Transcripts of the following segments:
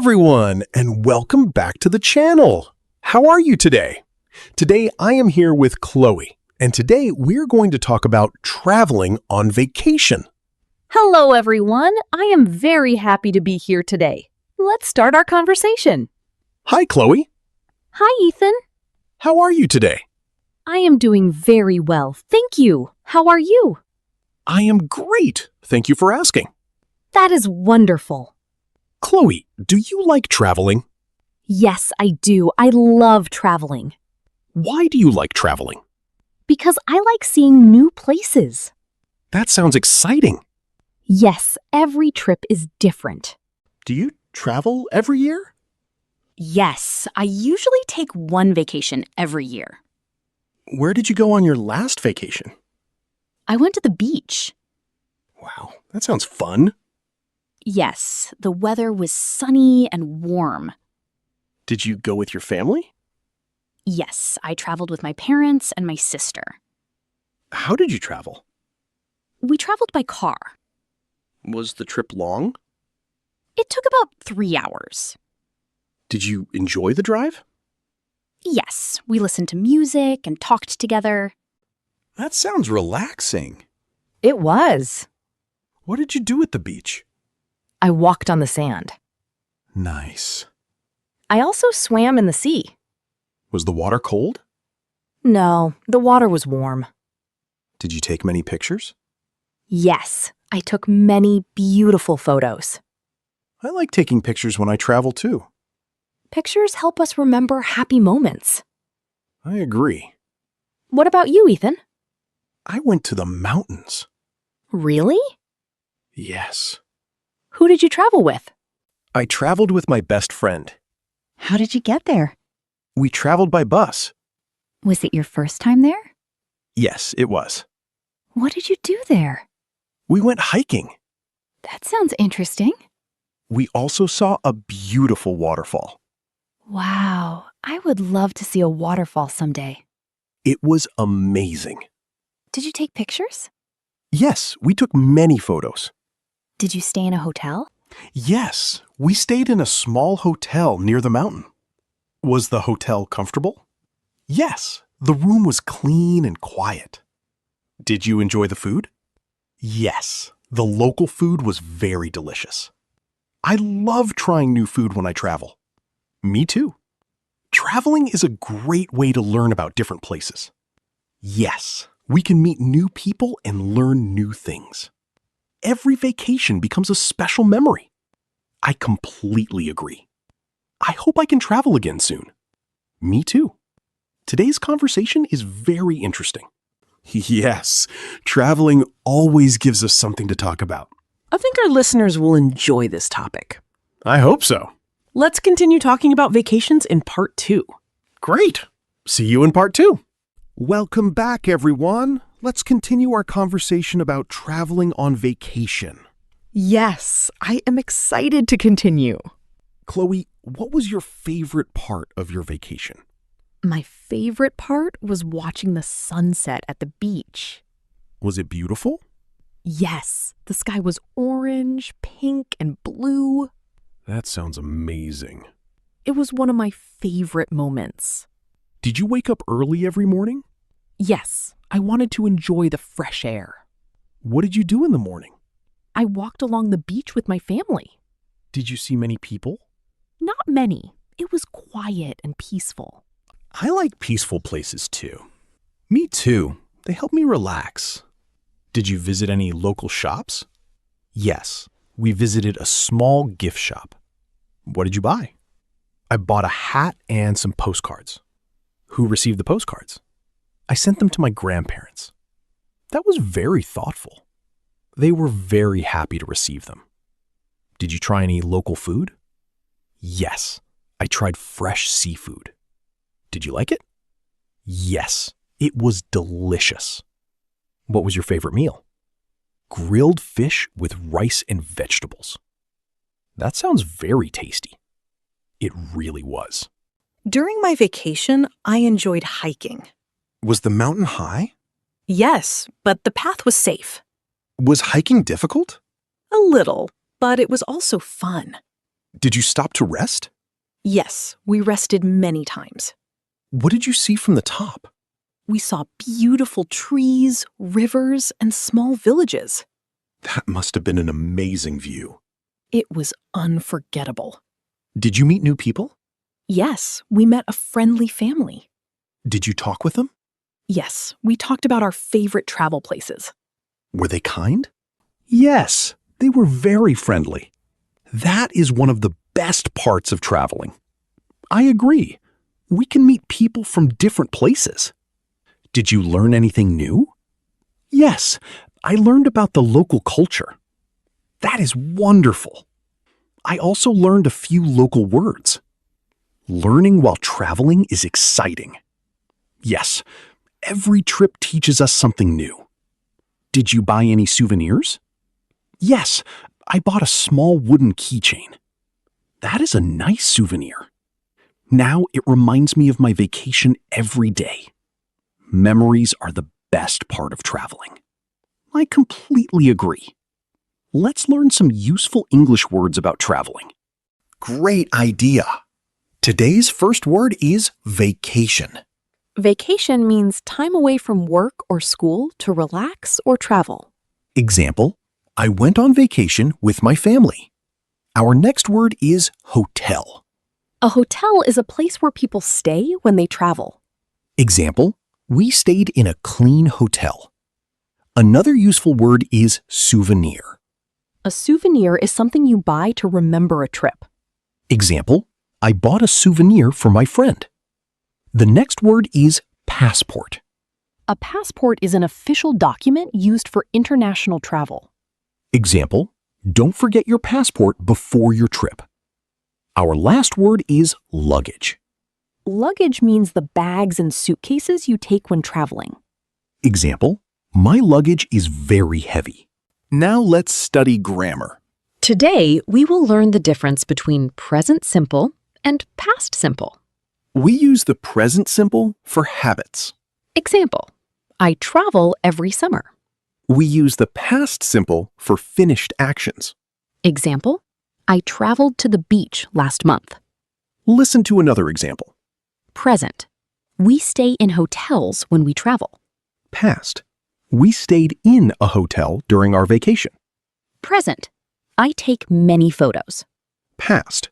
everyone, and welcome back to the channel. How are you today? Today I am here with Chloe, and today we're going to talk about traveling on vacation. Hello, everyone. I am very happy to be here today. Let's start our conversation. Hi, Chloe. Hi, Ethan. How are you today? I am doing very well, thank you. How are you? I am great. Thank you for asking. That is wonderful. Chloe, do you like traveling? Yes, I do. I love traveling. Why do you like traveling? Because I like seeing new places. That sounds exciting. Yes, every trip is different. Do you travel every year? Yes, I usually take one vacation every year. Where did you go on your last vacation? I went to the beach. Wow, that sounds fun. Yes, the weather was sunny and warm. Did you go with your family? Yes, I traveled with my parents and my sister. How did you travel? We traveled by car. Was the trip long? It took about 3 hours. Did you enjoy the drive? Yes, we listened to music and talked together. That sounds relaxing. It was. What did you do at the beach? I walked on the sand. Nice. I also swam in the sea. Was the water cold? No, the water was warm. Did you take many pictures? Yes, I took many beautiful photos. I like taking pictures when I travel too. Pictures help us remember happy moments. I agree. What about you, Ethan? I went to the mountains. Really? Yes. Who did you travel with? I traveled with my best friend. How did you get there? We traveled by bus. Was it your first time there? Yes, it was. What did you do there? We went hiking. That sounds interesting. We also saw a beautiful waterfall. Wow, I would love to see a waterfall someday. It was amazing. Did you take pictures? Yes, we took many photos. Did you stay in a hotel? Yes, we stayed in a small hotel near the mountain. Was the hotel comfortable? Yes, the room was clean and quiet. Did you enjoy the food? Yes, the local food was very delicious. I love trying new food when I travel. Me too. Traveling is a great way to learn about different places. Yes, we can meet new people and learn new things. Every vacation becomes a special memory. I completely agree. I hope I can travel again soon. Me too. Today's conversation is very interesting. Yes, traveling always gives us something to talk about. I think our listeners will enjoy this topic. I hope so. Let's continue talking about vacations in part 2. Great. See you in part 2. Welcome back, everyone. Let's continue our conversation about traveling on vacation. Yes, I am excited to continue. Chloe, what was your favorite part of your vacation? My favorite part was watching the sunset at the beach. Was it beautiful? Yes, the sky was orange, pink, and blue. That sounds amazing. It was one of my favorite moments. Did you wake up early every morning? Yes, I wanted to enjoy the fresh air. What did you do in the morning? I walked along the beach with my family. Did you see many people? Not many. It was quiet and peaceful. I like peaceful places too. Me too. They help me relax. Did you visit any local shops? Yes, we visited a small gift shop. What did you buy? I bought a hat and some postcards. Who received the postcards? I sent them to my grandparents. That was very thoughtful. They were very happy to receive them. Did you try any local food? Yes, I tried fresh seafood. Did you like it? Yes, it was delicious. What was your favorite meal? Grilled fish with rice and vegetables. That sounds very tasty. It really was. During my vacation, I enjoyed hiking. Was the mountain high? Yes, but the path was safe. Was hiking difficult? A little, but it was also fun. Did you stop to rest? Yes, we rested many times. What did you see from the top? We saw beautiful trees, rivers, and small villages. That must have been an amazing view. It was unforgettable. Did you meet new people? Yes, we met a friendly family. Did you talk with them? Yes, we talked about our favorite travel places. Were they kind? Yes, they were very friendly. That is one of the best parts of traveling. I agree. We can meet people from different places. Did you learn anything new? Yes, I learned about the local culture. That is wonderful. I also learned a few local words. Learning while traveling is exciting. Yes, every trip teaches us something new. Did you buy any souvenirs? Yes, I bought a small wooden keychain. That is a nice souvenir. Now it reminds me of my vacation every day. Memories are the best part of traveling. I completely agree. Let's learn some useful English words about traveling. Great idea. Today's first word is vacation. Vacation means time away from work or school to relax or travel. Example, I went on vacation with my family. Our next word is hotel. A hotel is a place where people stay when they travel. Example, we stayed in a clean hotel. Another useful word is souvenir. A souvenir is something you buy to remember a trip. Example, I bought a souvenir for my friend. The next word is passport. A passport is an official document used for international travel. Example, don't forget your passport before your trip. Our last word is luggage. Luggage means the bags and suitcases you take when traveling. Example, my luggage is very heavy. Now let's study grammar. Today, we will learn the difference between present simple and past simple. We use the present simple for habits. Example, I travel every summer. We use the past simple for finished actions. Example, I traveled to the beach last month. Listen to another example. Present, we stay in hotels when we travel. Past, we stayed in a hotel during our vacation. Present, I take many photos. Past,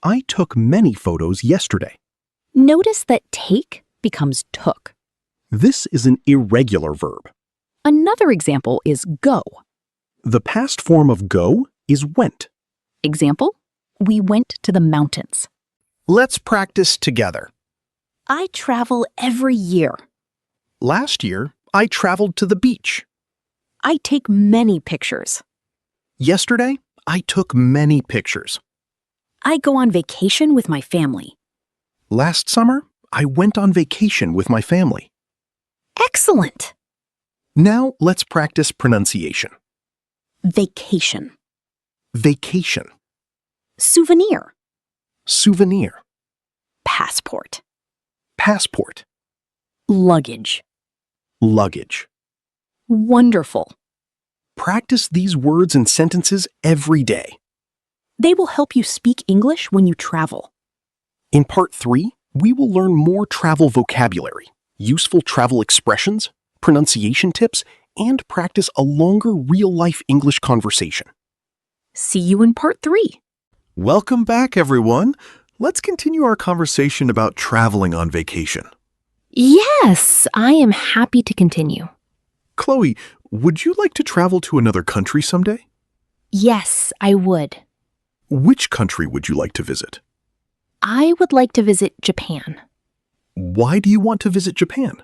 I took many photos yesterday. Notice that take becomes took. This is an irregular verb. Another example is go. The past form of go is went. Example, we went to the mountains. Let's practice together. I travel every year. Last year, I traveled to the beach. I take many pictures. Yesterday, I took many pictures. I go on vacation with my family. Last summer, I went on vacation with my family. Excellent! Now let's practice pronunciation. Vacation. Vacation. Souvenir. Souvenir. Passport. Passport. Luggage. Luggage. Wonderful. Practice these words and sentences every day. They will help you speak English when you travel. In Part 3, we will learn more travel vocabulary, useful travel expressions, pronunciation tips, and practice a longer real-life English conversation. See you in Part 3. Welcome back, everyone. Let's continue our conversation about traveling on vacation. Yes, I am happy to continue. Chloe, would you like to travel to another country someday? Yes, I would. Which country would you like to visit? I would like to visit Japan Why do you want to visit Japan?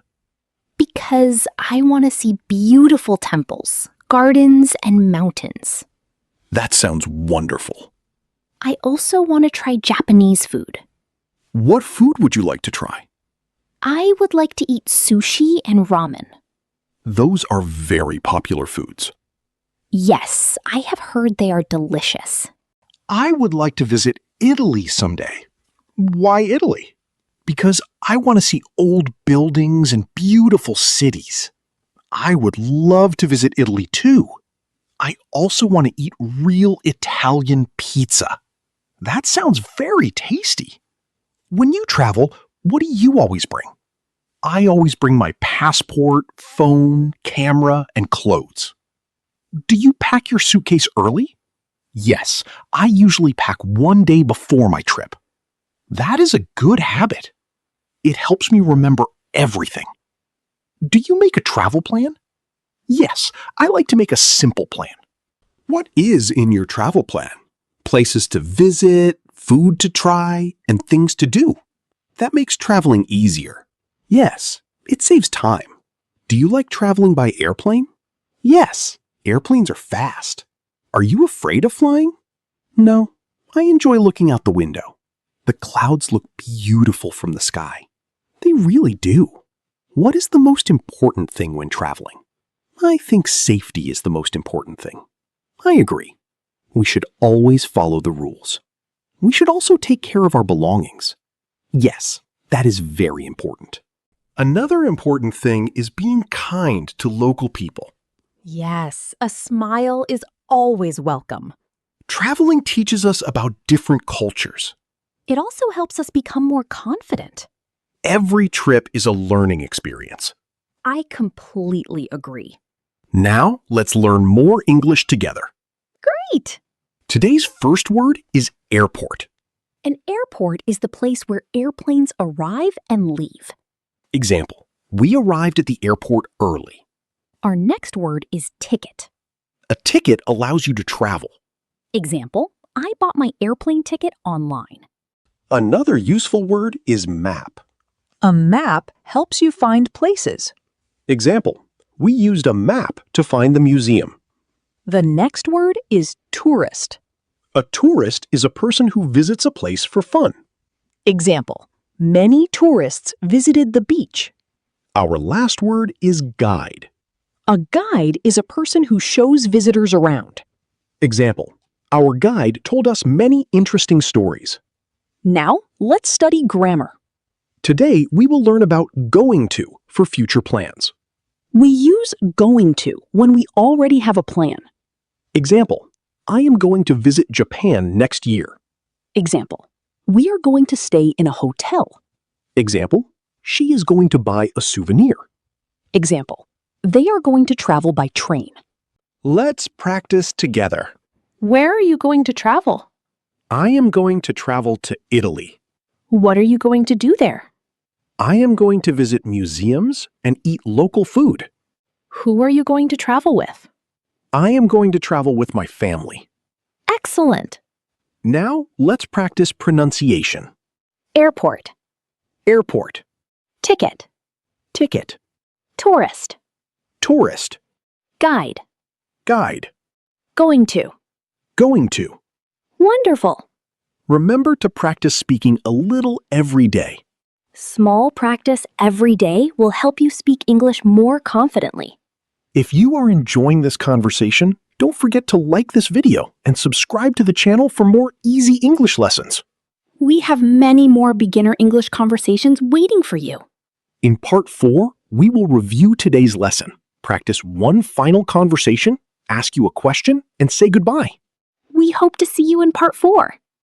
because I want to see beautiful temples, gardens, and mountains. That sounds wonderful. I also want to try Japanese food. What food would you like to try? I would like to eat sushi and ramen. Those are very popular foods. Yes, I have heard they are delicious. I would like to visit Italy someday. Why Italy? Because I want to see old buildings and beautiful cities. I would love to visit Italy too. I also want to eat real Italian pizza. That sounds very tasty. When you travel, what do you always bring? I always bring my passport, phone, camera, and clothes. Do you pack your suitcase early? Yes, I usually pack one day before my trip. That is a good habit. It helps me remember everything. Do you make a travel plan? Yes, I like to make a simple plan. What is in your travel plan? Places to visit, food to try, and things to do. That makes traveling easier. Yes, it saves time. Do you like traveling by airplane? Yes, airplanes are fast. Are you afraid of flying? No, I enjoy looking out the window. The clouds look beautiful from the sky. They really do. What is the most important thing when traveling? I think safety is the most important thing. I agree. We should always follow the rules. We should also take care of our belongings. Yes, that is very important. Another important thing is being kind to local people. Yes, a smile is always welcome. Traveling teaches us about different cultures. It also helps us become more confident. Every trip is a learning experience. I completely agree. Now, let's learn more English together. Great! Today's first word is airport. An airport is the place where airplanes arrive and leave. Example, we arrived at the airport early. Our next word is ticket. A ticket allows you to travel. Example, I bought my airplane ticket online. Another useful word is map. A map helps you find places. Example, we used a map to find the museum. The next word is tourist. A tourist is a person who visits a place for fun. Example, many tourists visited the beach. Our last word is guide. A guide is a person who shows visitors around. Example, our guide told us many interesting stories. Now, let's study grammar. Today, we will learn about going to for future plans. We use going to when we already have a plan. Example, I am going to visit Japan next year. Example, we are going to stay in a hotel. Example, she is going to buy a souvenir. Example, they are going to travel by train. Let's practice together. Where are you going to travel? I am going to travel to Italy. What are you going to do there? I am going to visit museums and eat local food. Who are you going to travel with? I am going to travel with my family. Excellent. Now, let's practice pronunciation. Airport, Airport, ticket, ticket, tourist, tourist, guide, guide, going to. going to. Wonderful. Remember to practice speaking a little every day. Small practice every day will help you speak English more confidently. If you are enjoying this conversation, don't forget to like this video and subscribe to the channel for more easy English lessons. We have many more beginner English conversations waiting for you. In part 4, we will review today's lesson, practice one final conversation, ask you a question, and say goodbye. We hope to see you in part 4.